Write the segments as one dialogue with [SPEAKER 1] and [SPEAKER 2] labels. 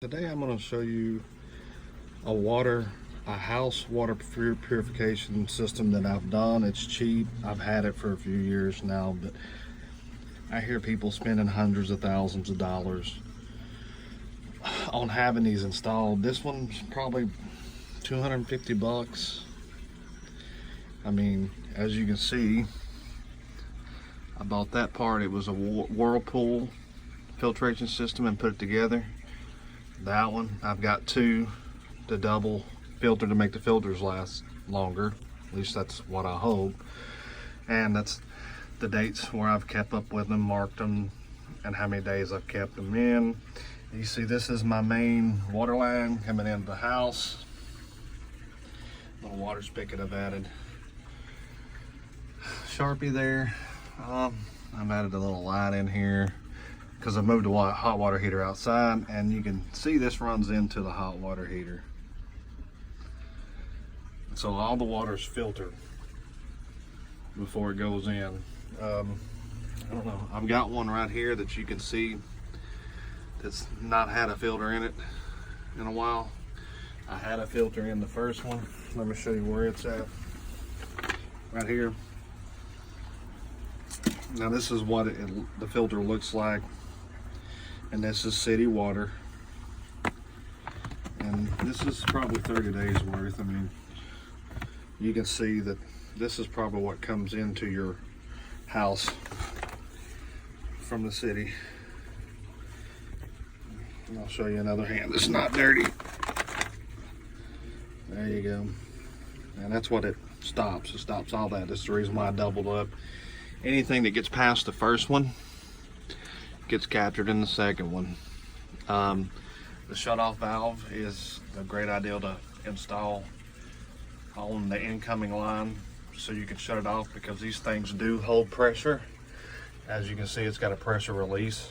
[SPEAKER 1] Today I'm going to show you a house water purification system that I've done. It's cheap. I've had it for a few years now, but I hear people spending hundreds of thousands of dollars on having these installed. This one's probably 250 bucks. I mean, as you can see, I bought that part. It was a Whirlpool filtration system and put it together. That one, I've got two, the double filter to make the filters last longer. At least that's what I hope. And that's the dates where I've kept up with them, marked them, and how many days I've kept them in. You see, this is my main water line coming into the house. Little water spigot I've added. Sharpie there. I've added a little light in here because I moved the hot water heater outside, and you can see this runs into the hot water heater. So all the water is filtered before it goes in. I don't know, I've got one right here that you can see that's not had a filter in it in a while. I had a filter in the first one. Let me show you where it's at. Right here. Now this is what the filter looks like. And this is city water, and this is probably 30 days worth. I mean, you can see that this is probably what comes into your house from the city. And I'll show you another hand that's not dirty. There you go. And that's what it stops. It stops all that. That's the reason why I doubled up. Anything that gets past the first one gets captured in the second one. The shut-off valve is a great idea to install on the incoming line so you can shut it off, because these things do hold pressure. As you can see, it's got a pressure release.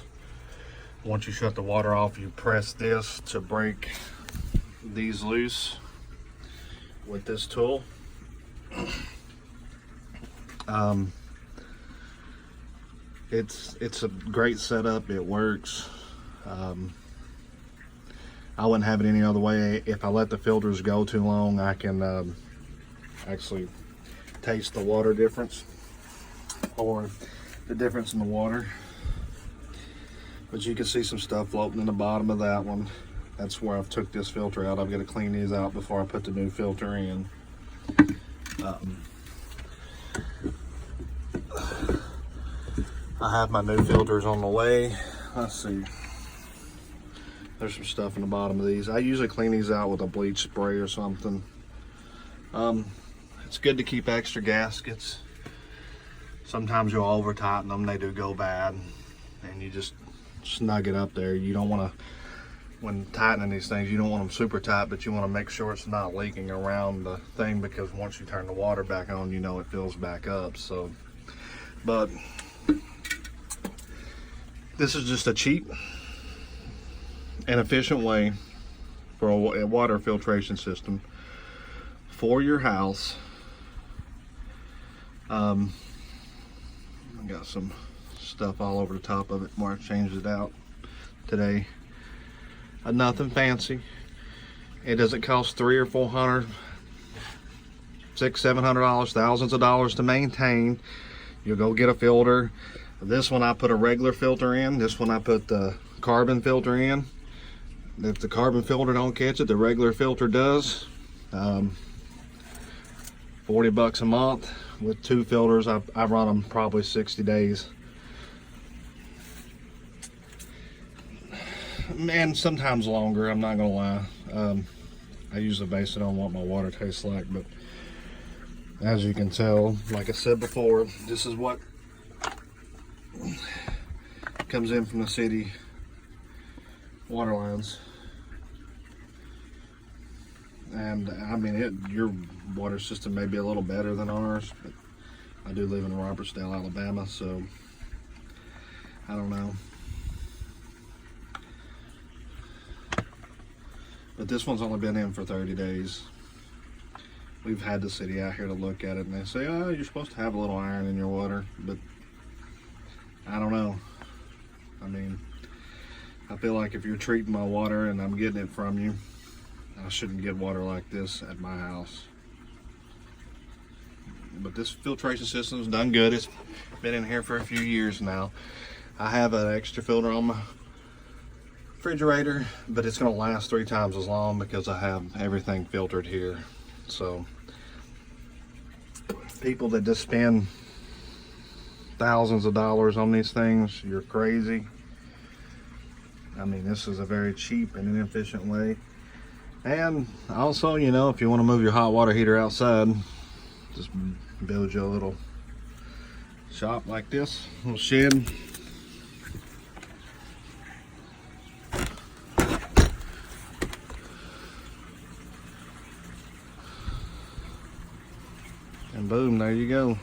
[SPEAKER 1] Once you shut the water off, you press this to break these loose with this tool. It's a great setup. It works. I wouldn't have it any other way. If I let the filters go too long, I can actually taste the water difference, or the difference in the water. But you can see some stuff floating in the bottom of that one. That's where I've took this filter out. I've got to clean these out before I put the new filter in. I have my new filters on the way. Let's see. There's some stuff in the bottom of these. I usually clean these out with a bleach spray or something. It's good to keep extra gaskets. Sometimes you'll over tighten them, they do go bad, and you just snug it up there. You don't want to, when tightening these things, you don't want them super tight, but you want to make sure it's not leaking around the thing, because once you turn the water back on, you know it fills back up. So, but this is just a cheap and efficient way for a water filtration system for your house. I got some stuff all over the top of it where I changed it out today. Nothing fancy. It doesn't cost $300 or $400, $600, $700, thousands of dollars to maintain. You'll go get a filter. This one I put a regular filter in. This one I put the carbon filter in. If the carbon filter don't catch it, the regular filter does. 40 bucks a month with two filters. I run them probably 60 days. And sometimes longer, I'm not gonna lie. I usually base it on what my water tastes like, but as you can tell, like I said before, this is what comes in from the city water lines. And I mean, your water system may be a little better than ours, but I do live in Robertsdale, Alabama, so I don't know. But this one's only been in for 30 days. We've had the city out here to look at it, and they say, oh, you're supposed to have a little iron in your water, but I don't know. I mean, I feel like if you're treating my water and I'm getting it from you, I shouldn't get water like this at my house. But this filtration system's done good. It's been in here for a few years now. I have an extra filter on my refrigerator, but it's going to last 3 times as long because I have everything filtered here. So people that just spend thousands of dollars on these things, you're crazy. I mean, this is a very cheap and inefficient way. And also, you know, if you want to move your hot water heater outside, just build you a little shop like this, little shed. And boom, there you go.